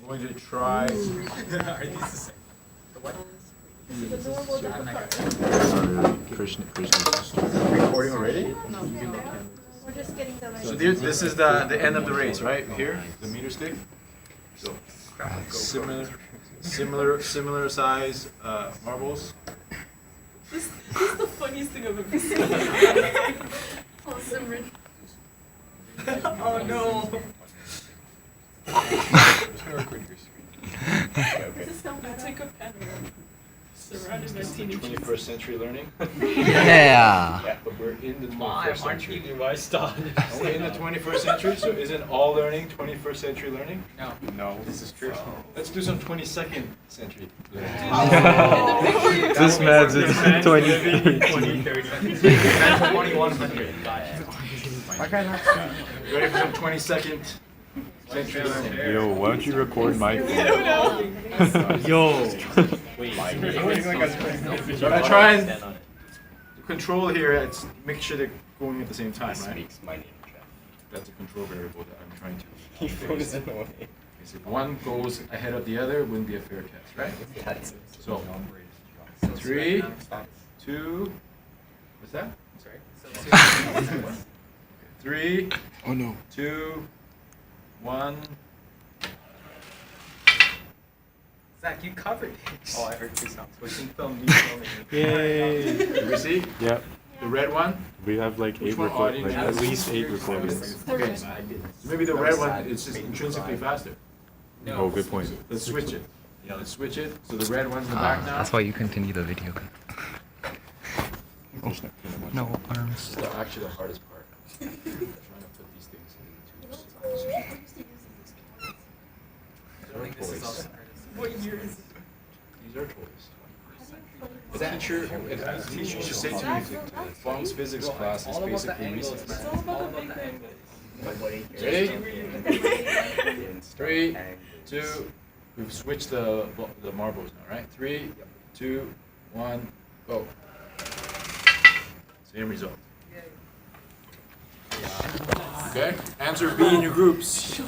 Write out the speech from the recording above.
I'm going to try. Are these the same? The what? Krishna. Recording already? We're just getting the So this is the end of the race, right? Here, the meter stick. So similar size marbles. This is the funniest thing I've ever seen. Oh, Simran. Oh no. It's like a pen surrounded by teenagers. 21st century learning. Yeah. Yeah, but we're in the 21st century. Why stop? Are we in the 21st century? So isn't all learning 21st century learning? No. No. This is true. Let's do some 22nd century learning. This man's is 20. 2030. 2100. Ready for some 22nd century learning? Yo, why don't you record my phone? I don't know. Yo. So I try and control here. It's make sure they're going at the same time, right? That's a control variable that I'm trying to. fix. So if one goes ahead of the other, it wouldn't be a fair test, right? So 3, 2. What's that? Sorry. 3, Oh no. 2, 1. Zach, you covered it. Oh, I heard two sounds. Switching film, new filming. Yay. Did we see Yep. the red one? We have like Which 8 one? Oh, I didn't at have least it. 8 recordings. Okay. So maybe the red one is just intrinsically faster. Oh, good point. Let's switch it. Yeah, let's switch it. So the red one's in the back now. That's why you continue the video. No arms. This is actually the hardest part. Trying to put these things into tubes. I think this is also What year is it? These are toys. A teacher should say to me, Fong's physics class is basically recess. It's all about the Big Bang. Ready? 3, 2. We've switched the marbles now, right? 3, 2, 1, go. Same result. Okay? Answer B in your groups.